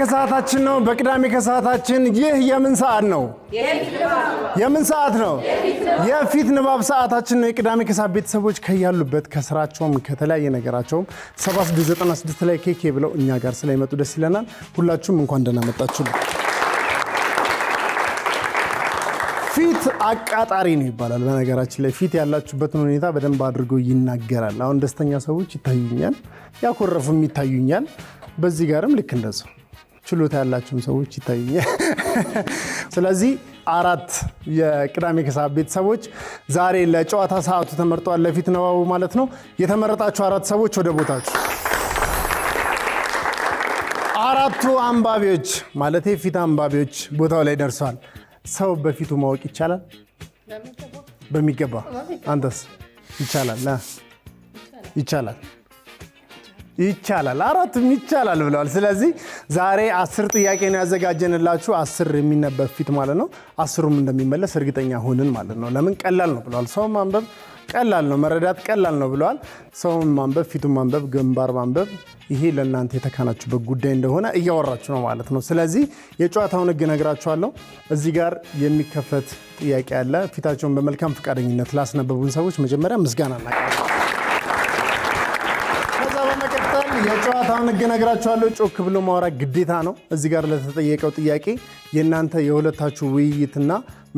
ከሰዓታችን ነው በቅዳሜ ከሰዓታችን ይህ የምን ሰዓት ነው የምን ሰዓት ነው የፊት ንባብ ሰዓታችን ነው የቅዳሜ ከሰዓት ቤተሰቦች ከያሉበት ከስራቸውም ከተለያየ ነገራቸውም 7696 ላይ ኬኬ ብለው እኛ ጋር ስለይመጡ ደስ ይለናል ሁላችሁም እንኳን ደህና መጣችሁ ፊት አቃጣሪ ነው ይባላል በነገራችን ላይ ፊት ያላችሁበትን ሁኔታ በደንብ አድርጎ ይናገራል አሁን ደስተኛ ሰዎች ይታዩኛል ያኮረፉም ይታዩኛል በዚህ ጋርም ልክ እንደዛው ችሎታ ያላችሁ ሰዎች ይታዩኛል ስለዚህ አራት የቅዳሜ ከሰዓት ቤተሰቦች ዛሬ ለጨዋታ ሰዓቱ ተመርጧል ለፊት ንባቡ ማለት ነው የተመረጣችሁ አራት ሰዎች ወደ ቦታችሁ አራቱ አንባቢዎች ማለት ፊት አንባቢዎች ቦታው ላይ ደርሰዋል ሰው በፊቱ ማወቅ ይቻላል በሚገባ አንተስ ይቻላል አራቱም ይቻላል ብለዋል ስለዚህ ዛሬ 10 ጥያቄ ነው ያዘጋጀንላችሁ 10 የሚነበብ ፊት ማለት ነው 10ሩም እንደሚመለስ እርግጠኛ ሆነን ማለት ነው ለምን ቀላል ነው ብለዋል ሰው ማንበብ ቀላል ነው መረዳት ቀላል ነው ብለዋል ሰው ማንበብ ፊቱ ማንበብ ግንባር ማንበብ ይሄ ለእናንተ የተካናችሁበት ጉዳይ እንደሆነ እያወራችሁ ነው ማለት ነው ስለዚህ የጨዋታውን ህግ ነግራችኋለሁ እዚህ ጋር የሚከፈት ጥያቄ አለ ፊታቸውን በመልካም ፈቃደኝነት ላስነበቡን ሰዎች መጀመሪያ ምስጋና እናቀርባለን ከዛ በመቀጠል የጨዋታውን ህግ ነግራችኋለሁ ጮክ ብሎ ማውራት ግዴታ ነው እዚህ ጋር ለተጠየቀው ጥያቄ የእናንተ የሁለታችሁ ውይይትና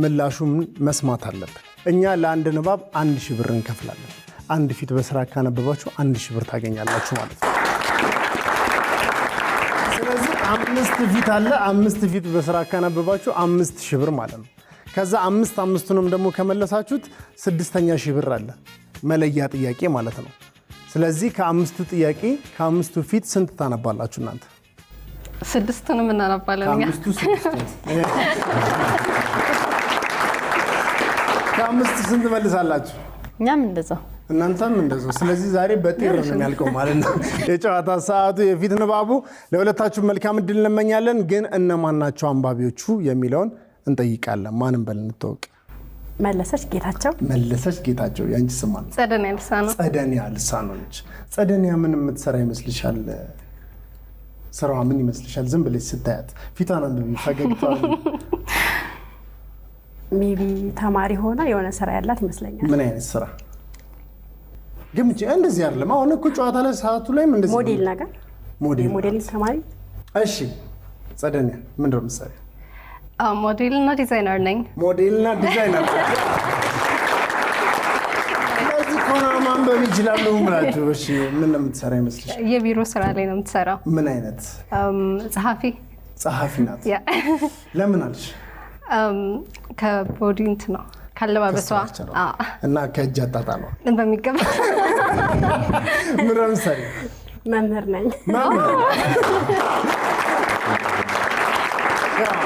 ምላሹን መስማት አለብን እኛ ለአንድ ንባብ 1000 ብር እንከፍላለን አንድ ፊት በስራ ካነበባችሁ 1000 ብር ታገኛላችሁ ማለት ነው ስለዚህ 5 ፊት አለ 5 ፊት በስራ ካነበባችሁ 5000 ብር ማለት ነው ከዛ 5ቱንም ደግሞ ከመለሳችሁት 6000 ብር አለ መለያ ጥያቄ ማለት ነው ስለዚህ ከ5ቱ ጥያቄ ከ5ቱ ፊት ስንት ታነባላችሁ እናንተ 6ቱንም እናነባለን ከ5 ስንት መልሳላችሁ እኛም እንደዛው እናንተም እንደዛው ስለዚህ ዛሬ በጥር ነው የሚያልቀው ማለት ነው የጨዋታ ሰዓቱ የፊት ንባቡ ለሁለታችሁ መልካም እድል እንመኛለን ግን እነማን ናቸው አንባቢዎቹ የሚለውን እንጠይቃለን ማንም በል እንተዋወቅ መለሰች ጌታቸው ያንቺ ስም ማለት ጸደኒያ ልሳኑ ነች ጸደኒያ ምን የምትሰራ ይመስልሻል ስራዋ ምን ይመስልሻል ዝም ብለሽ ስታያት ፊቷን አንብቢ ፈገግታዋ ሜቢ ተማሪ ሆና የሆነ ስራ ያላት ይመስለኛል ምን አይነት ስራ ግምጪ እንደዚህ አይደለም አሁን እኮ ጨዋታ ላይ ሰዓቱ ላይ እንደዚህ ሞዴል ነገር ሞዴል ተማሪ እሺ ጸደኒያ ምን ነው ምሳሌ ሞዴልና ዲዛይነር ነኝ ሞዴልና ዲዛይነር ስለዚህ ኮና ማንበብ ይችላሉ ማለት እሺ ምን ነው የምትሰራ ይመስልሻል የቢሮ ስራ ላይ ነው የምትሰራው ምን አይነት ጸሐፊ ናት ለምን አልሽ ከቦዲንት ነው ካለባበሷ እና ከእጅ አጣጣሏ በሚገባ ምን ነው ምሳሌ መምህር ነኝ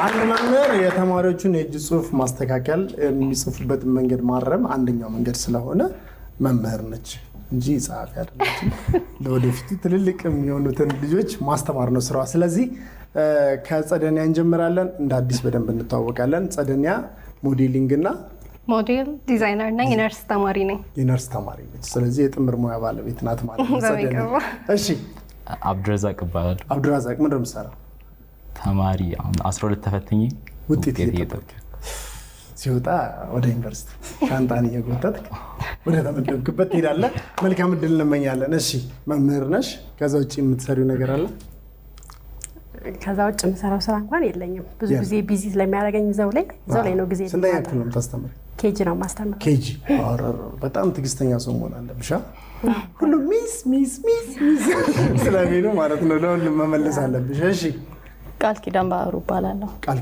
አንድ መምህር የተማሪዎቹን የእጅ ጽሁፍ ማስተካከል የሚጽፉበት መንገድ ማረም አንደኛው መንገድ ስለሆነ መምህር ነች እንጂ ጸሐፊ አይደለችም ለወደፊቱ ትልልቅ የሚሆኑትን ልጆች ማስተማር ነው ስራዋ ስለዚህ ከጸደኒያ እንጀምራለን እንደ አዲስ በደንብ እንተዋወቃለን ጸደኒያ ሞዴሊንግ እና ሞዴል ዲዛይነር ነኝ የነርስ ተማሪ ነች ስለዚህ የጥምር ሙያ ባለቤት ናት ማለት ነው ጸደኒያ እሺ አብዱራዛቅ ይባላል አብዱራዛቅ ምን ነው የምትሰራው ተማሪ 12 ተፈትኜ ውጤት እየጠበቀ ሲወጣ ወደ ዩኒቨርሲቲ ሻንጣን እየጎተትክ ወደ ተመደብክበት ትሄዳለህ መልካም እድል እንመኛለን እሺ መምህር ነሽ ከዛ ውጪ የምትሰሪው ነገር አለ ከዛ ውጪ የምሰራው ስራ እንኳን የለኝም ብዙ ጊዜ ቢዚ ስለሚያደርገኝ እዛው ላይ ነው ጊዜ ስንተኛ ክፍል ነው የምታስተምሪው ኬጂ ነው የማስተምረው ኬጂ በጣም ትዕግስተኛ ሰው መሆን አለብሽ ሁሉ ሚስ ስለሚሉ ማለት ነው ለሁሉም መመለስ አለብሽ እሺ ቃል ኪዳን ባህሩ እባላለሁ ቃል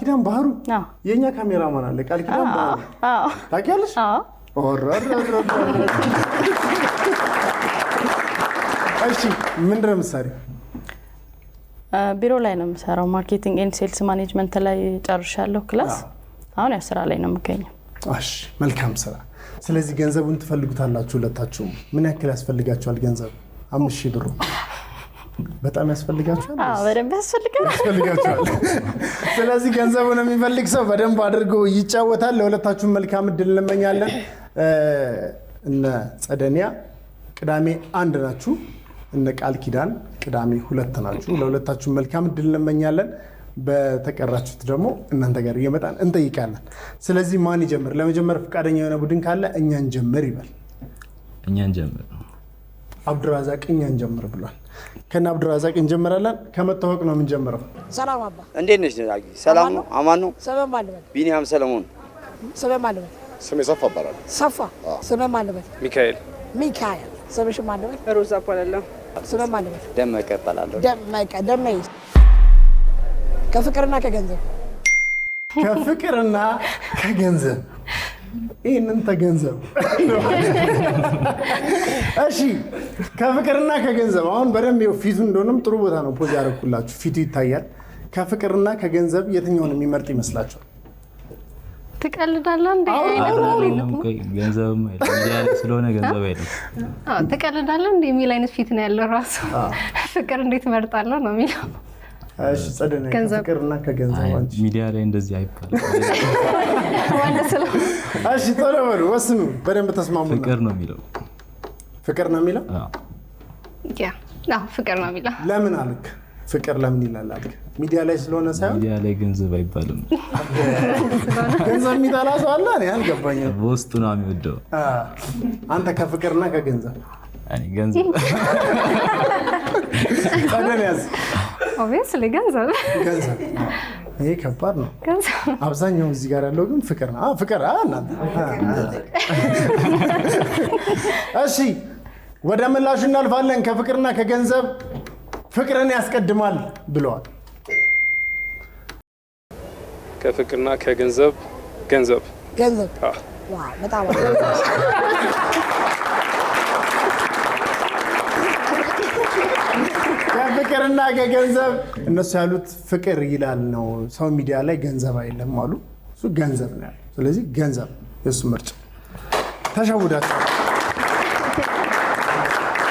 ኪዳን ባህሩ የኛ ካሜራማን አለ ቃል ኪዳን ባህሩ ታውቂያለሽ እሺ ምንድን ነው የምትሰሪው ቢሮ ላይ ነው የምሰራው ማርኬቲንግ ኤንድ ሴልስ ማኔጅመንት ላይ ጨርሻለሁ ክላስ አሁን ያው ስራ ላይ ነው የምገኘው እሺ መልካም ስራ ስለዚህ ገንዘቡን ትፈልጉታላችሁ ሁለታችሁም ምን ያክል ያስፈልጋችኋል ገንዘብ 5000 ብር በጣም ያስፈልጋችኋል በደንብ ያስፈልጋችኋል ስለዚህ ገንዘቡን የሚፈልግ ሰው በደንብ አድርጎ ይጫወታል ለሁለታችሁም መልካም እድል እንመኛለን እነ ጸደኒያ ቅዳሜ አንድ ናችሁ እነ ቃል ኪዳን ቅዳሜ 2 ናችሁ። ለሁለታችሁ መልካም እድል እንመኛለን። በተቀራችሁት ደግሞ እናንተ ጋር እየመጣን እንጠይቃለን። ስለዚህ ማን ይጀምር? ለመጀመር ፈቃደኛ የሆነ ቡድን ካለ እኛን ጀምር ይበል። እኛን ጀምር። አብዱራዛቅ እኛን ጀምር ብሏል። ከና አብዱራዛቅ እንጀምራለን። ከመታወቅ ነው የምንጀምረው። ሰላም አባ፣ እንዴት ነሽ? ሰላም ነው? አማን ነው? ስምህ ማን ልበል? ቢኒያም ሰለሞን። ስምህ ማን ልበል? ስሜ ሰፋ እባላለሁ። ሰፋ። ስምህ ማን ልበል? ሚካኤል። ሚካኤል። ስምሽ ማን ልበል? ሮዛ እባላለሁ። ስምህ ማን ልበል? ደመቀ እባላለሁ። ደመቀ። ደመቀ። ከፍቅርና ከገንዘብ ከፍቅርና ከገንዘብ ይህንን ተገንዘብ። እሺ ከፍቅርና ከገንዘብ አሁን በደንብ ፊቱ እንደሆነም ጥሩ ቦታ ነው ፖዝ ያደረኩላችሁ። ፊቱ ይታያል። ከፍቅርና ከገንዘብ የትኛውን የሚመርጥ ይመስላችኋል? ትቀልዳለህ እንዴ? ገንዘብ ስለሆነ ገንዘብ አይደለም። ትቀልዳለህ እንዴ የሚል አይነት ፊት ነው ያለው ራሱ። ፍቅር እንዴት እመርጣለሁ ነው የሚለው። እሺ ጸደነ ከፍቅርና ከገንዘብ አንቺ ሚዲያ ላይ እንደዚህ አይባልም። እሺ ቶሎ በሉ ወስኑ። በደንብ ተስማሙ። ፍቅር ነው የሚለው። ፍቅር ነው የሚለው? አዎ ፍቅር ነው የሚለው። ለምን አልክ? ፍቅር ለምን ይላል አልክ? ሚዲያ ላይ ስለሆነ ሳይሆን ሚዲያ ላይ ገንዘብ አይባልም። ገንዘብ የሚጠላ ሰው አለ? እኔ አልገባኝም። በውስጡ ነው የሚወደው። አንተ ከፍቅርና ከገንዘብ? እኔ ገንዘብ። ጸደነ ያዝ። ኦብቪየስሊ ገንዘብ። ገንዘብ። ይሄ ከባድ ነው። አብዛኛው እዚህ ጋር ያለው ግን ፍቅር ነው። ፍቅር እናንተ። እሺ ወደ ምላሹ እናልፋለን። ከፍቅርና ከገንዘብ ፍቅርን ያስቀድማል ብለዋል። ከፍቅርና ከገንዘብ ገንዘብ። ገንዘብ። ዋው በጣም ከፍቅርና ከገንዘብ እነሱ ያሉት ፍቅር ይላል ነው። ሰው ሚዲያ ላይ ገንዘብ አይለም አሉ። እሱ ገንዘብ ነው ያለው። ስለዚህ ገንዘብ የሱ ምርጫ። ተሸውዳችሁ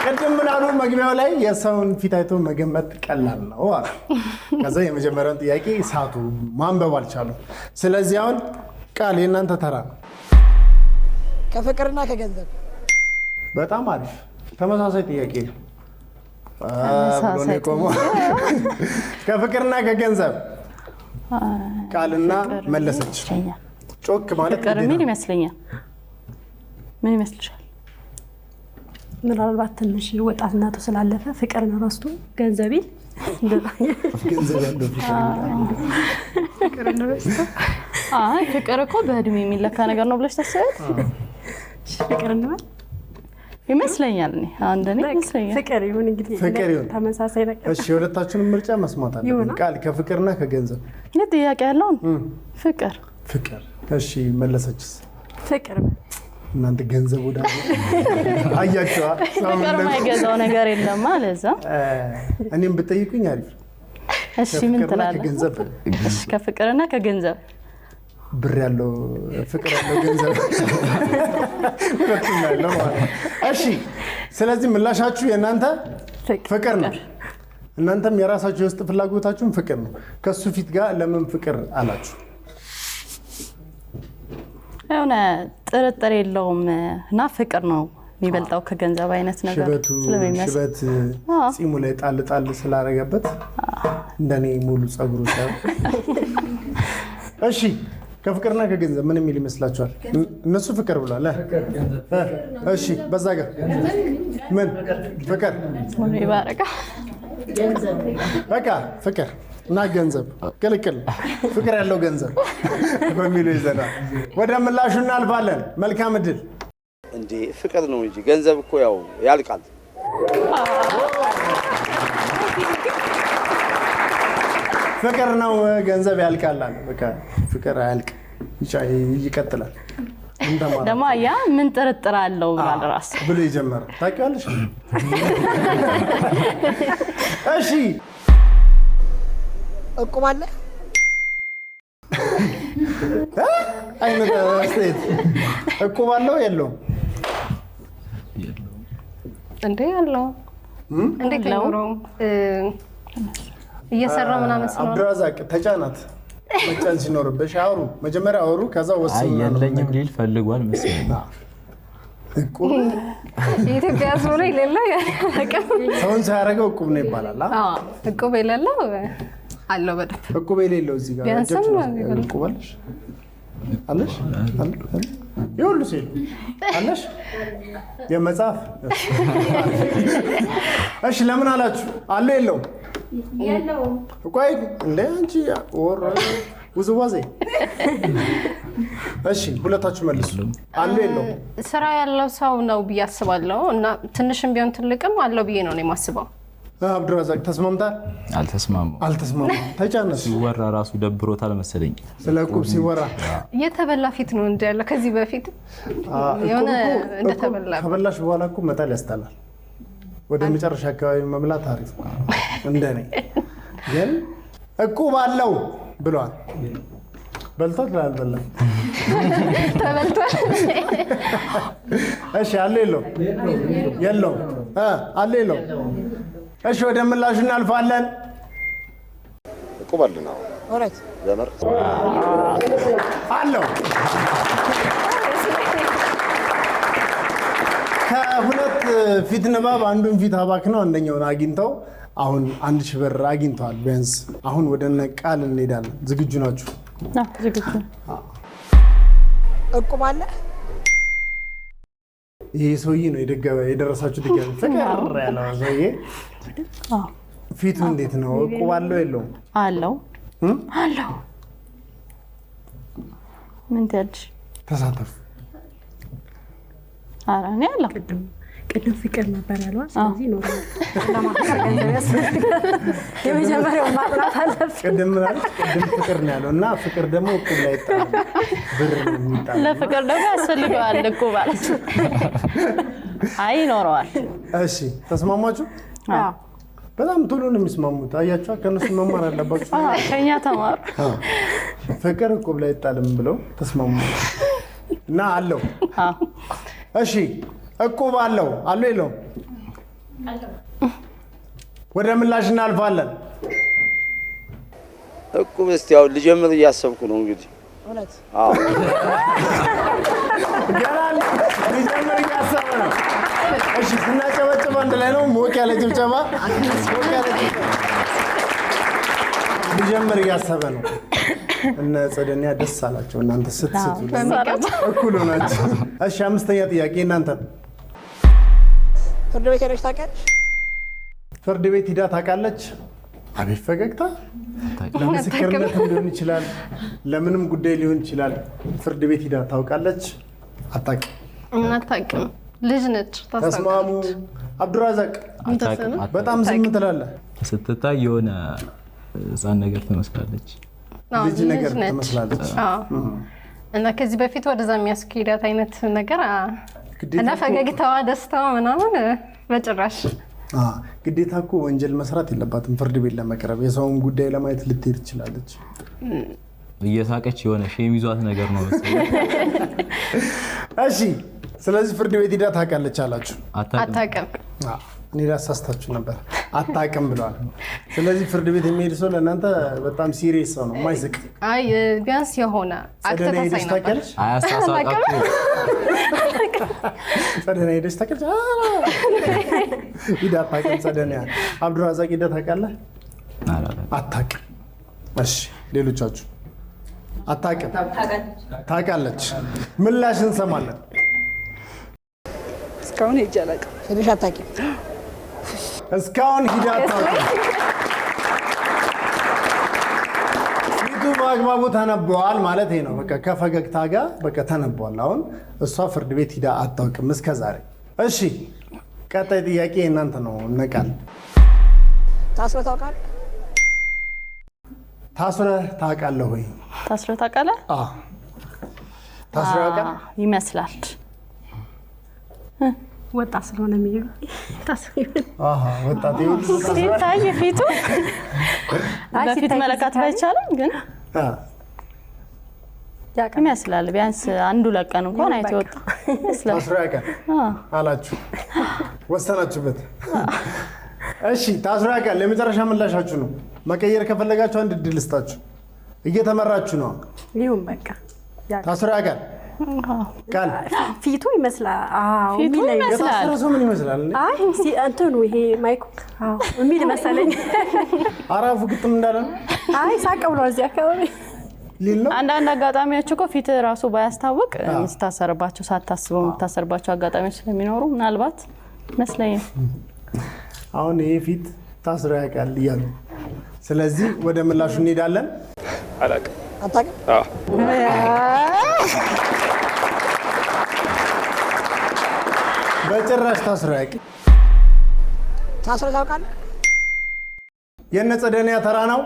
ቅድም ምን አሉ? መግቢያው ላይ የሰውን ፊት አይቶ መገመት ቀላል ነው አሉ። ከዛ የመጀመሪያውን ጥያቄ ሳቱ፣ ማንበብ አልቻሉም። ስለዚህ አሁን ቃል የእናንተ ተራ ነው። ከፍቅርና ከገንዘብ። በጣም አሪፍ ተመሳሳይ ጥያቄ ነው። ብሎ ነው የቆመው። ከፍቅርና ከገንዘብ ቃልና መለሰች። ጮክ ማለት ፍቅር ምን ይመስለኛል? ምን ይመስልሻል? ምናልባት ትንሽ ወጣትነቱ ስላለፈ ፍቅርን ረስቶ ገንዘብ ይል ገንዘብ ያለው ፍቅርን ረስቶ አይ ፍቅር እኮ በእድሜ የሚለካ ነገር ነው ብለሽ ታስቢያለሽ? ፍቅርን ነው ይመስለኛል። እኔ አንደኔ ይመስለኛል ፍቅር ይሁን እንግዲህ ፍቅር ይሁን። ተመሳሳይ ነገር። እሺ የሁለታችሁንም ምርጫ መስማት አለብን። ቃል ከፍቅርና ከገንዘብ ይሄ ጥያቄ ያለው ፍቅር። ፍቅር። እሺ መለሰችስ? ፍቅር። እናንተ ገንዘብ ወዳ አያችኋ። ፍቅር የማይገዛው ነገር የለም ማለት ነው። እኔም ብጠይቁኝ አሪፍ። እሺ ምን ትላለህ? ከገንዘብ እሺ ከፍቅርና ከገንዘብ ብር ያለው ፍቅር ያለው ገንዘብ ሁለቱም ያለው ማለት ነው። እሺ ስለዚህ ምላሻችሁ የእናንተ ፍቅር ነው። እናንተም የራሳችሁ የውስጥ ፍላጎታችሁን ፍቅር ነው። ከሱ ፊት ጋር ለምን ፍቅር አላችሁ? የሆነ ጥርጥር የለውም እና ፍቅር ነው የሚበልጠው ከገንዘብ አይነት ነገር ስለሚመስል ሽበት ጺሙ ላይ ጣል ጣል ስላደረገበት እንደኔ ሙሉ ጸጉሩ ሳይሆን። እሺ ከፍቅርና ከገንዘብ ምን የሚል ይመስላችኋል? እነሱ ፍቅር ብሏል። እሺ በዛ ጋር ምን ፍቅር ይባረካ በቃ ፍቅር እና ገንዘብ ቅልቅል ፍቅር ያለው ገንዘብ በሚሉ ይዘናል። ወደ ምላሹ እናልፋለን። መልካም እድል። እንዴ ፍቅር ነው እንጂ ገንዘብ እኮ ያው ያልቃል። ፍቅር ነው ገንዘብ ያልቃል አለ። በቃ ፍቅር አያልቅ ይቀጥላል። ደግሞ ያ ምን ጥርጥር አለው ብሏል ራስ ብሎ ይጀምራል። ታውቂዋለሽ? እሺ እቁብ አለ? አይነት አስተያየት እቁብ አለው የለውም? እንዴ ያለው እንዴ ከኖረው እየሰራ ምናምን ስለሆነ አብዱራዛቅ ተጫናት። መጫን ሲኖርብሽ አውሩ፣ መጀመሪያ አውሩ፣ ከዛ ወስኑ። ያለኝም ሊል ፈልጓል መሰለኝ። እቁብ የኢትዮጵያ ሕዝብ ነው የሌለው ያቀም ሰውን ሳያደርገው እቁብ ነው ይባላል። እቁብ የሌለው አለው በደንብ እቁብ የሌለው እዚህ ጋር ቢያንስም እቁብ አለሽ ይሁሉ ሲል አለሽ የመጽሐፍ እሺ ለምን አላችሁ? አለ የለውም ቆይ እንደ አንቺ ወር ውዝዋዜ እሺ ሁለታችሁ መልሱ። አለ የለውም ስራ ያለው ሰው ነው ብዬ አስባለሁ እና ትንሽም ቢሆን ትልቅም አለው ብዬ ነው የማስበው። አብዱራዛቅ ተስማምታል? አልተስማማም። ተጫነስ ሲወራ ራሱ ደብሮታል መሰለኝ። ስለ እቁብ ሲወራ የተበላ ፊት ነው እንጂ ያለው ከዚህ በፊት የሆነ እንደተበላ ከበላሽ በኋላ እኮ መጣል ያስጠላል። ወደ መጨረሻ አካባቢ መብላት አሪፍ ነው እንደኔ። ግን እቁብ አለው ብሏል። በልቷል አልበላም? ተበልቷል። እሺ አለ የለውም አለ የለውም? እሺ ወደ ምላሹ እናልፋለን። እቁብ አለ ነው እውነት ዘመር አለው። ከሁለት ፊት ንባብ አንዱን ፊት አባክነው አንደኛውን አግኝተው አሁን 1000 ብር አግኝተዋል ቢያንስ። አሁን ወደ ቃል እንሄዳለን። ዝግጁ ናችሁ? ዝግጁ። እቁብ አለ። ይሄ ሰውዬ ነው የደረሳችሁ ድጋሚ ፍቅር ያለው ሰውዬ ፊቱ እንዴት ነው? እቁብ አለው የለውም? አለው አለው። ምን ትያለሽ? ተሳተፉ። ኧረ እኔ አለው። ቅድም ፍቅር ነበር ያለው። ስለዚህ ነው ለማፍቀር ገንዘብ ያስፈልጋል። የመጀመሪያው ማጥናት አለብን። ቅድም ፍቅር ነው ያለው እና ፍቅር ደግሞ እቁብ ላይ ይጣላል። ብር ነው የሚጣለው። ለፍቅር ደግሞ ያስፈልገዋል እቁብ ማለት አይ ይኖረዋል። እሺ ተስማማችሁ? በጣም ቶሎ ነው የሚስማሙት። አያችሁ ከነሱ መማር አለባችሁ። ከኛ ተማሩ። ፍቅር እቁብ ላይ ይጣልም ብለው ተስማሙ እና አለው። እሺ እቁብ አለው የለውም? ወደ ምላሽ እናልፋለን። እቁብ እስቲ ያው ልጀምር እያሰብኩ ነው እንግዲህ። እውነት ገና ልጀምር እያሰበ ነው። እሺ ስናጨበጭብ አንድ ላይ ነው። ሞቅ ያለ ጭብጨባ። ልጀምር እያሰበ ነው። እነ ጸደኒያ ደስ አላቸው። እናንተ ስትስቱ እኩል ሆናችሁ። እሺ አምስተኛ ጥያቄ እናንተ። ፍርድ ቤት ሄደሽ ታውቂያለሽ? ፍርድ ቤት ሂዳ ታውቃለች? አቤት ፈገግታ። ለምስክርነትም ሊሆን ይችላል፣ ለምንም ጉዳይ ሊሆን ይችላል። ፍርድ ቤት ሂዳ ታውቃለች? አታውቅም። ልጅ ነች። ተስማሙ። አብዱራዛቅ በጣም ዝም ትላለህ። ስትታይ የሆነ ህፃን ነገር ትመስላለች። ልጅ ነገር ትመስላለች እና ከዚህ በፊት ወደዛ የሚያስኬዳት አይነት ነገር እና ፈገግታዋ፣ ደስታዋ ምናምን በጭራሽ። ግዴታ እኮ ወንጀል መስራት የለባትም ፍርድ ቤት ለመቅረብ። የሰውን ጉዳይ ለማየት ልትሄድ ትችላለች። እየሳቀች የሆነ ሼም ይዟት ነገር ነው መሰለኝ። እሺ ስለዚህ ፍርድ ቤት ሂዳ ታውቃለች አላችሁ? አታውቅም። እኔ ላሳስታችሁ ነበር። አታውቅም ብለዋል። ስለዚህ ፍርድ ቤት የሚሄድ ሰው ለእናንተ በጣም ሲሪየስ ሰው ነው፣ የማይስቅ። አይ ቢያንስ የሆነ ጸደኒያ ሄደሽ ታውቂያለሽ? አያሳሳቃችሁ? ጸደኒያ ሄደሽ ታውቂያለሽ? ሂዳ አታውቅም ጸደኒያ። አብዱራዛቅ ሂዳ ታውቃለህ? አታውቅም። እሺ ሌሎቻችሁ? አታውቅም። ታውቃለች። ምላሽ እንሰማለን። እስካሁን ሄጄ አላውቅም። ሄደሽ አታውቂም? እስካሁን ሂዳ አታውቅም። ፊቱ በአግባቡ ተነበዋል ማለት ነው። በቃ ከፈገግታ ጋር በቃ ተነበዋል። አሁን እሷ ፍርድ ቤት ሂዳ አታውቅም እስከ ዛሬ። እሺ ቀጣይ ጥያቄ እናንተ ነው። ነቃል ታስረህ ታውቃለህ? ታስረህ ታውቃለህ ወይ? ታስረህ ታውቃለህ? ታስረህ ያውቃል ይመስላል። ወጣት ስለሆነ የሚሄዱ ወጣት ሲታይ ፊቱ በፊት መለካት ባይቻልም ግን ይመስላል። ቢያንስ አንዱ ለቀን እንኳን አይቶ ወጣ ይመስላል። ታስረህ ያውቃል አላችሁ፣ ወሰናችሁበት። እሺ ታስረህ ያውቃል የመጨረሻ ምላሻችሁ ነው። መቀየር ከፈለጋችሁ አንድ እድል ልስጣችሁ። እየተመራችሁ ነው። ይሁን በቃ ታስረህ ያውቃል ቃል ፊቱ ይመስላል። አዎ ፊቱ የሚል አይነት። ይመስላል። የታሰረ ሰው ምን ይመስላል? አይ እንትኑ ይሄ ማይኩ የሚል መሰለኝ። አራፉ ግጥም እንዳለ ነው። አይ ሳቀ ብሏል እዚህ አካባቢ ሊል ነው። አንዳንድ አጋጣሚዎች እኮ ፊት ራሱ ባያስታውቅ ስታሰርባቸው ሳታስበው የምታሰርባቸው አጋጣሚዎች ስለሚኖሩ ምናልባት ይመስለኛል። አሁን ይሄ ፊት ታስሮ ያውቃል እያሉ ስለዚህ ወደ ምላሹ እንሄዳለን። አላውቅም። አታውቅም? አዎ በጭራሽ ታስሮ ያውቃል። ታስረህ ታውቃለህ? የነጸደኒያ ተራ ነው።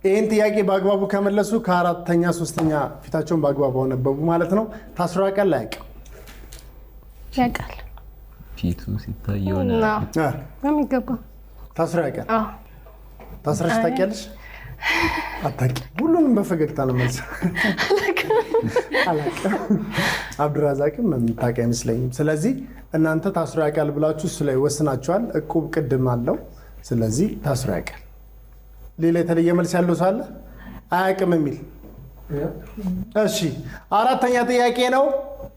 ይህን ጥያቄ በአግባቡ ከመለሱ ከአራተኛ ሶስተኛ ፊታቸውን በአግባቡ አነበቡ ማለት ነው። ታስሮ ያውቃል አያውቅም? ያውቃል። ፊቱ ሲታይ የሆነ በሚገባ ታስሮ ያውቃል። አዎ ታስረሽ ታውቂያለሽ? አታውቂም። ሁሉንም በፈገግታ ነው መልስ። አላውቅም። አብዱራዛቅም የምታውቂ አይመስለኝም። ስለዚህ እናንተ ታስሮ ያውቃል ብላችሁ እሱ ላይ ወስናችኋል። እቁብ ቅድም አለው። ስለዚህ ታስሮ ያውቃል። ሌላ የተለየ መልስ ያለው ሰው አለ? አያውቅም የሚል እሺ። አራተኛ ጥያቄ ነው።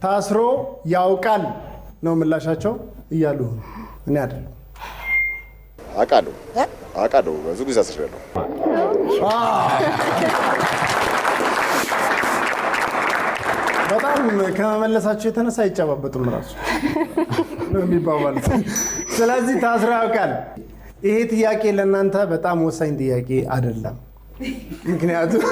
ታስሮ ያውቃል ነው ምላሻቸው እያሉ እኔ አይደለም አውቃለሁ ብዙ ጊዜ አስሬያለሁ። በጣም ከመመለሳቸው የተነሳ አይጨባበጡም ራሱ ነው የሚባባሉት። ስለዚህ ታስሮ ያውቃል። ይሄ ጥያቄ ለእናንተ በጣም ወሳኝ ጥያቄ አይደለም። ምክንያቱም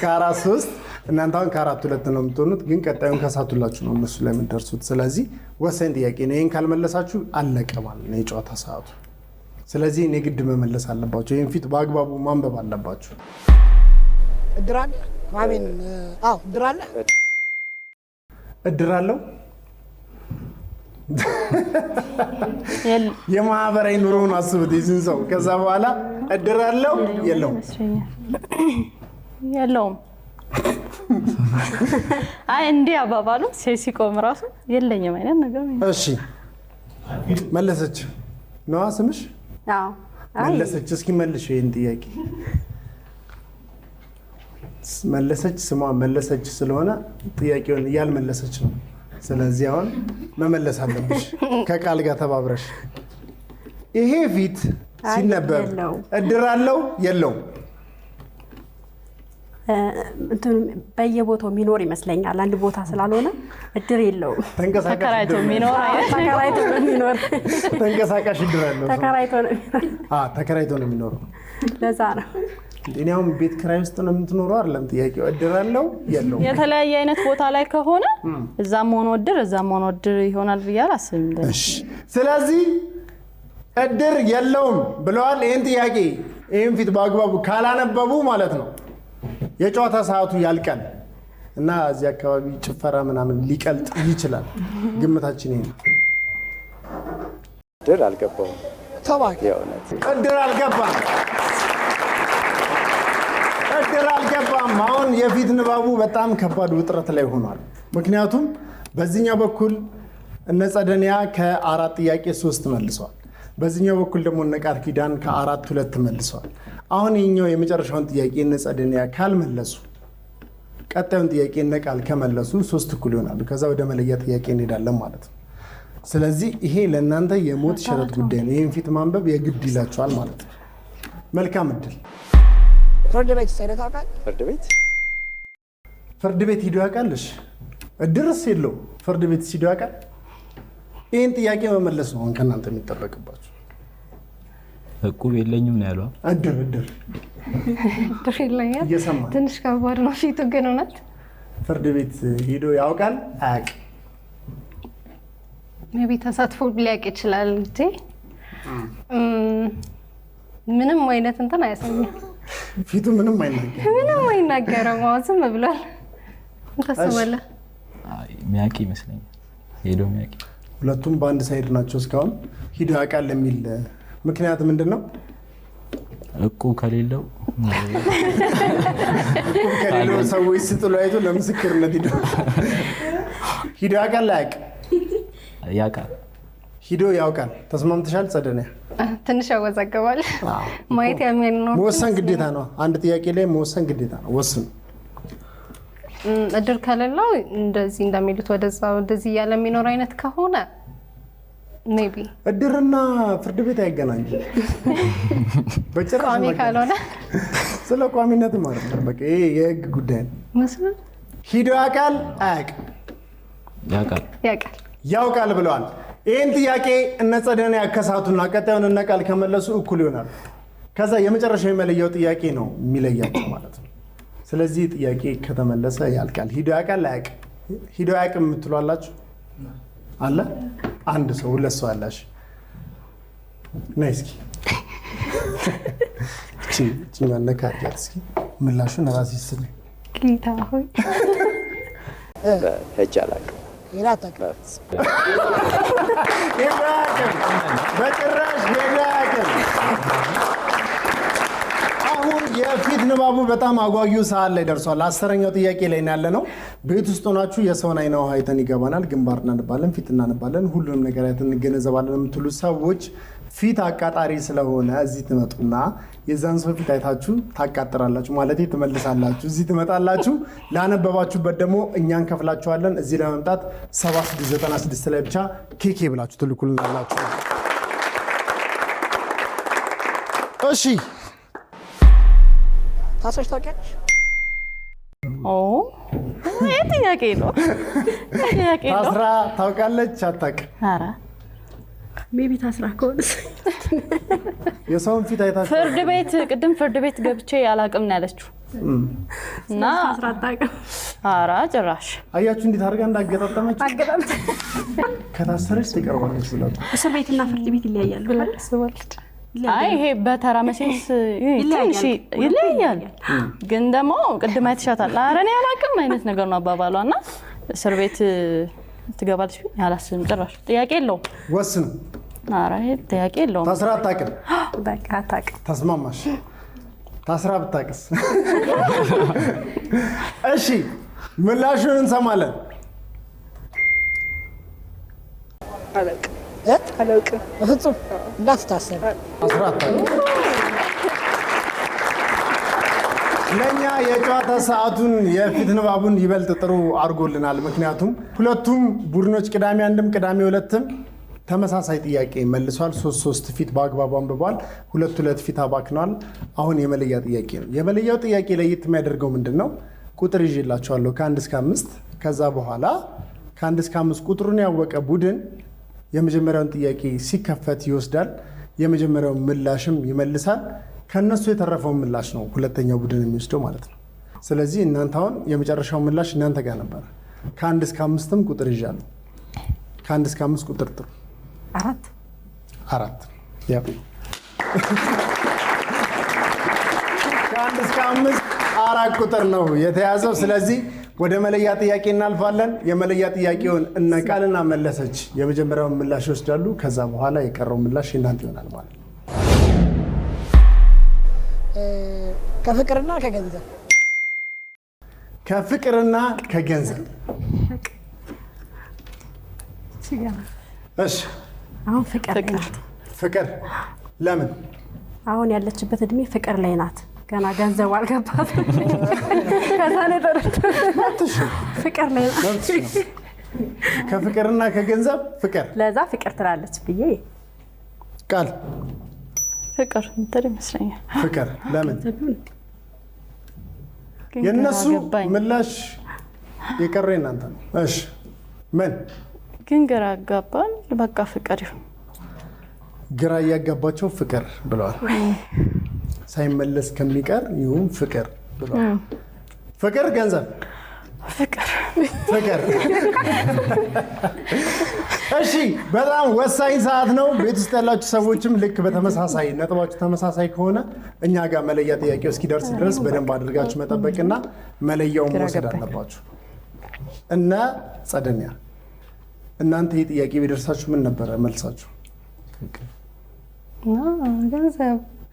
ከአራት ሶስት እናንተ አሁን ከአራት ሁለት ነው የምትሆኑት፣ ግን ቀጣዩን ከሳቱላችሁ ነው እነሱ ላይ የምትደርሱት። ስለዚህ ወሳኝ ጥያቄ ነው። ይህን ካልመለሳችሁ አለቀ ማለት ነው የጨዋታ ሰዓቱ። ስለዚህ እኔ ግድ መመለስ አለባቸው። ይህን ፊት በአግባቡ ማንበብ አለባችሁ። እድር አለ? ማሜን አዎ እድር አለ? እድር አለው? የማህበራዊ ኑሮውን አስቡት የዚህን ሰው። ከዛ በኋላ እድር አለው የለውም? የለውም። አይ እንዲህ አባባሉ ሲቆም ራሱ የለኝም አይነት ነገር ነው። እሺ መለሰች ነዋ ስምሽ? አዎ መለሰች። እስኪ መልሽ ይሄን ጥያቄ። መለሰች ስሟ መለሰች ስለሆነ ጥያቄውን ያልመለሰች ነው። ስለዚህ አሁን መመለስ አለብሽ ከቃል ጋር ተባብረሽ። ይሄ ፊት ሲነበብ እድር አለው የለውም? በየቦታው የሚኖር ይመስለኛል። አንድ ቦታ ስላልሆነ እድር የለውም። ተከራይቶ የሚኖር ተንቀሳቃሽ እድር አለው። ተከራይቶ ነው የሚኖረው። ለዛ ነው እኔ አሁን ቤት ኪራይ ውስጥ ነው የምትኖረው አይደለም ጥያቄው። እድር አለው የለውም? የተለያየ አይነት ቦታ ላይ ከሆነ እዛም ሆኖ እድር እዛም ሆኖ እድር ይሆናል ብዬ አላስብም። እሺ ስለዚህ እድር የለውም ብለዋል። ይህን ጥያቄ ይህን ፊት በአግባቡ ካላነበቡ ማለት ነው የጨዋታ ሰዓቱ ያልቃል እና እዚህ አካባቢ ጭፈራ ምናምን ሊቀልጥ ይችላል። ግምታችን ይሄ ነው። እድር አልገባውም። ተባክ እድር አልገባም። እድር አልገባም። አሁን የፊት ንባቡ በጣም ከባድ ውጥረት ላይ ሆኗል። ምክንያቱም በዚህኛው በኩል እነ ጸደኒያ ከአራት ጥያቄ 3 መልሰዋል። በዚህኛው በኩል ደግሞ እነ ቃል ኪዳን ከአራት 2 መልሰዋል። አሁን ይህኛው የመጨረሻውን ጥያቄ እነ ጸደኒያ ካልመለሱ ቀጣዩን ጥያቄ እነ ቃል ከመለሱ 3 እኩል ይሆናሉ። ከዛ ወደ መለያ ጥያቄ እንሄዳለን ማለት ነው። ስለዚህ ይሄ ለእናንተ የሞት ሽረት ጉዳይ ነው። ይህን ፊት ማንበብ የግድ ይላችኋል ማለት ነው። መልካም እድል። ፍርድ ቤት ሄደህ ታውቃለህ? ፍርድ ቤት ሂዶ ያውቃልሽ? እድርስ የለው ፍርድ ቤት ሂዶ ያውቃል? ይህን ጥያቄ መመለስ ነው አሁን ከእናንተ የሚጠበቅባችሁ። እቁብ የለኝም ነው ያለው። እድር እድር የለኝም። እየሰማ ትንሽ ከባድ ነው ፊቱ ግን እውነት። ፍርድ ቤት ሂዶ ያውቃል አያውቅም? ሜቢ ተሳትፎ ሊያውቅ ይችላል እንጂ ምንም አይነት እንትን አያሳይም። ፊቱ ምንም አይናገርም። ዝም ብሏል። ታስባለህ? የሚያውቅ ይመስለኛል። ሄዶ የሚያውቅ ሁለቱም በአንድ ሳይድ ናቸው እስካሁን። ሂዶ ያውቃል የሚል ምክንያት ምንድን ነው? እቁብ ከሌለው ሰዎች ስጥሉ አይቶ ለምስክርነት ሂዶ ያውቃል አያውቅም? ያውቃል። ሂዶ ያውቃል። ተስማምተሻል ጸደኒያ? ትንሽ ያወዛገባል። ማየት ያሚያል ነው። መወሰን ግዴታ ነው። አንድ ጥያቄ ላይ መወሰን ግዴታ ነው። ወስኑ። እድር ከሌለው እንደዚህ እንደሚሉት ወደዛ ወደዚህ እያለ የሚኖር አይነት ከሆነ ሜቢ እድርና ፍርድ ቤት አይገናኙም በጭራሽ። ቋሚ ካልሆነ ስለ ቋሚነት ማለት ነው። በቃ ይሄ የህግ ጉዳይ ነው። መስሎኝ ሂዶ ያውቃል አያውቅም? ያውቃል ብለዋል። ይህን ጥያቄ እነ ጸደኒያ ያከሳቱና ቀጣዩን እነ ቃል ከመለሱ እኩል ይሆናል። ከዛ የመጨረሻው የመለያው ጥያቄ ነው የሚለያቸው ማለት ነው። ስለዚህ ጥያቄ ከተመለሰ ያልቃል። ሂዶ ያውቃል አያውቅም? ሂዶ አያውቅም የምትሉ አላችሁ? አለ አንድ ሰው ሁለት ሰው አላሽ። ነይ እስኪ እቺ ማነካ አድርጊያት እስኪ ምላሹን እራስሽ ስሚ። ጌታ ሆይ ሄጄ አላውቅም። ሌላ አታውቅም? ሂዶ አያውቅም፣ በጭራሽ ሂዶ አያውቅም። አሁን የፊት ንባቡ በጣም አጓጊው ሰዓት ላይ ደርሷል። 10ኛው ጥያቄ ላይ ነው ያለነው። ቤት ውስጥ ሆናችሁ የሰውን አይነ ውሃ አይተን ይገባናል፣ ግንባር እናነባለን፣ ፊት እናነባለን፣ ሁሉንም ነገር አይተን እንገነዘባለን የምትሉ ሰዎች ፊት አቃጣሪ ስለሆነ እዚህ ትመጡና የዛን ሰው ፊት አይታችሁ ታቃጥራላችሁ፣ ማለት ትመልሳላችሁ። እዚህ ትመጣላችሁ። ላነበባችሁበት ደግሞ እኛን ከፍላችኋለን። እዚህ ለመምጣት 7696 ላይ ብቻ ኬኬ ብላችሁ ትልኩልናላችሁ። እሺ ታስረሽ ታውቂያለሽ? ይሄ ጥያቄ ነው። ታስራ ታውቃለች አታውቅም? ኧረ ሜቢ ታስራ ከሆነስ የሰውን ፊት አይታችሁ ፍርድ ቤት ቅድም ፍርድ ቤት ገብቼ አላውቅም ነው ያለችው እና ታስራ አታውቅም? ኧረ ጭራሽ አያችሁ እንዴት አድርጋ እንዳገጣጠመች። ከታሰረች ትቀርባለች ብላችሁ እስር ቤትና ፍርድ ቤት ይለያያሉ ማለት አይ ይሄ በተራ መቼስ ይለያያል። ግን ደግሞ ቅድም አይተሻታል። ኧረ እኔ አላውቅም አይነት ነገር ነው አባባሏ እና እስር ቤት ትገባለች አላስብም ጭራሽ። ጥያቄ የለውም። ወስኑ። ኧረ ይሄ ጥያቄ የለውም። ታስራ አታውቅም? በቃ አታውቅም። ተስማማሽ? ታስራ ብታውቅስ? እሺ ምላሹን እንሰማለን። አላውቅም። አላውቅም። በፍጹም እንዳትታሰብ። ታስራ አታውቅም? ለእኛ የጨዋታ ሰዓቱን የፊት ንባቡን ይበልጥ ጥሩ አድርጎልናል። ምክንያቱም ሁለቱም ቡድኖች ቅዳሜ አንድም ቅዳሜ ሁለትም ተመሳሳይ ጥያቄ መልሷል። 3 ፊት በአግባቡ አንብቧል። 2 ፊት አባክነዋል። አሁን የመለያ ጥያቄ ነው። የመለያው ጥያቄ ለየት የሚያደርገው ምንድን ነው? ቁጥር ይዤላችኋለሁ ከ1 እስከ 5። ከዛ በኋላ ከ1 እስከ 5 ቁጥሩን ያወቀ ቡድን የመጀመሪያውን ጥያቄ ሲከፈት ይወስዳል። የመጀመሪያውን ምላሽም ይመልሳል። ከነሱ የተረፈው ምላሽ ነው ሁለተኛው ቡድን የሚወስደው ማለት ነው። ስለዚህ እናንተ አሁን የመጨረሻው ምላሽ እናንተ ጋር ነበር። ከ1 እስከ 5ም ቁጥር ይዣለሁ። ከ1 እስከ 5 ቁጥር ጥሩ። 4 ያው ከ1 እስከ 5 4 ቁጥር ነው የተያዘው። ስለዚህ ወደ መለያ ጥያቄ እናልፋለን። የመለያ ጥያቄውን እነ ቃልና መለሰች የመጀመሪያውን ምላሽ ይወስዳሉ። ከዛ በኋላ የቀረው ምላሽ እናንተ ይሆናል ማለት ነው። ከፍቅርና ከገንዘብ ከፍቅርና ከገንዘብ። እሺ አሁን ፍቅር ላይ ናት። ፍቅር ለምን? አሁን ያለችበት እድሜ ፍቅር ላይ ናት። ገና ገንዘብ አልገባትም። ከዛ ነው ተረድተሽ ፍቅር ላይ ናት። ከፍቅርና ከገንዘብ ፍቅር። ለዛ ፍቅር ትላለች ብዬ ቃል ፍቅር እንትን ይመስለኛል። ፍቅር ለምን? የነሱ ምላሽ የቀረው እናንተ ነው። እሺ ምን ግን ግራ አጋባን። በቃ ፍቅር ይሁን። ግራ እያጋባቸው ፍቅር ብለዋል። ሳይመለስ ከሚቀር ይሁን ፍቅር ብለዋል። ፍቅር ገንዘብ ፍቅር። እሺ በጣም ወሳኝ ሰዓት ነው። ቤት ውስጥ ያላችሁ ሰዎችም ልክ በተመሳሳይ ነጥባችሁ ተመሳሳይ ከሆነ እኛ ጋር መለያ ጥያቄው እስኪደርስ ድረስ በደንብ አድርጋችሁ መጠበቅና መለያውን መውሰድ አለባችሁ። እና ጸደኒያ እናንተ ይህ ጥያቄ ቢደርሳችሁ ምን ነበረ መልሳችሁ?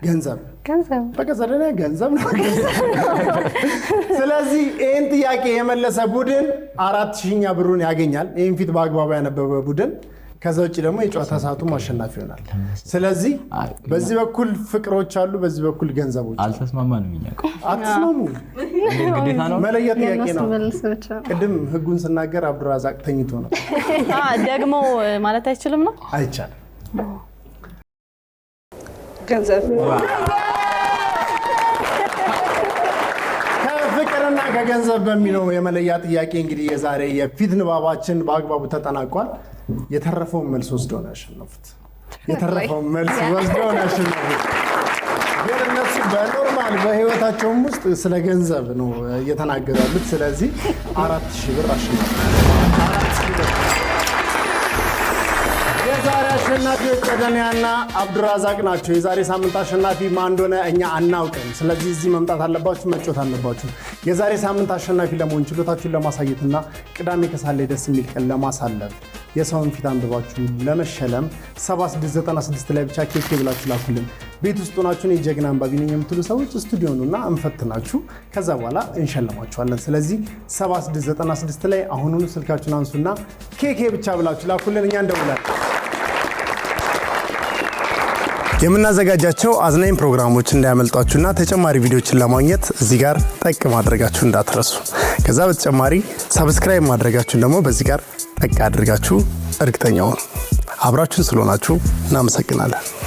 ገንዘብ። በቃ ጸደኒያ ገንዘብ ነው። ስለዚህ ይህን ጥያቄ የመለሰ ቡድን 4000 ብሩን ያገኛል። ይህን ፊት በአግባቡ ያነበበ ቡድን ከዛ ውጭ ደግሞ የጨዋታ ሰዓቱ አሸናፊ ይሆናል። ስለዚህ በዚህ በኩል ፍቅሮች አሉ፣ በዚህ በኩል ገንዘቦች። አልተስማማንም። እኛ አትስማሙ። ግዴታ ነው። መለያ ጥያቄ ነው። መልስ ብቻ ቅድም ህጉን ስናገር አብዱራዛቅ ተኝቶ ነው። ደግሞ ማለት አይችልም ነው አይቻልም። ገንዘብ ከፍቅርና ከገንዘብ በሚለው የመለያ ጥያቄ እንግዲህ የዛሬ የፊት ንባባችን በአግባቡ ተጠናቋል። የተረፈውን መልስ ወስደው ነው ያሸነፉት። የተረፈውን መልስ ወስደው ነው ያሸነፉት። ግን እነሱ በኖርማል በህይወታቸውም ውስጥ ስለ ገንዘብ ነው እየተናገሩ ያሉት። ስለዚህ 4000 ብር አሸናፊ። የዛሬ አሸናፊዎች ቀደንያና አብዱራዛቅ ናቸው። የዛሬ ሳምንት አሸናፊ ማን እንደሆነ እኛ አናውቅም። ስለዚህ እዚህ መምጣት አለባችሁ፣ መጫወት አለባችሁ። የዛሬ ሳምንት አሸናፊ ለመሆን ችሎታችሁን ለማሳየትና ቅዳሜ ከሳለ ደስ የሚል ቀን ለማሳለፍ የሰውን ፊት አንብባችሁ ለመሸለም 7696 ላይ ብቻ ኬክ ብላችሁ ላኩልን። ቤት ውስጥ ሆናችሁን የጀግና አንባቢ ነኝ የምትሉ ሰዎች ስቱዲዮ ኑና እንፈትናችሁ፣ ከዛ በኋላ እንሸልማችኋለን። ስለዚህ 7696 ላይ አሁኑኑ ስልካችሁን አንሱና ኬክ ብቻ ብላችሁ ላኩልን፣ እኛ እንደውላለን። የምናዘጋጃቸው አዝናኝ ፕሮግራሞች እንዳያመልጧችሁና ተጨማሪ ቪዲዮችን ለማግኘት እዚህ ጋር ጠቅ ማድረጋችሁ እንዳትረሱ። ከዛ በተጨማሪ ሰብስክራይብ ማድረጋችሁን ደግሞ በዚህ ጋር ጠቅ አድርጋችሁ እርግጠኛ ሁኑ። አብራችሁን ስለሆናችሁ እናመሰግናለን።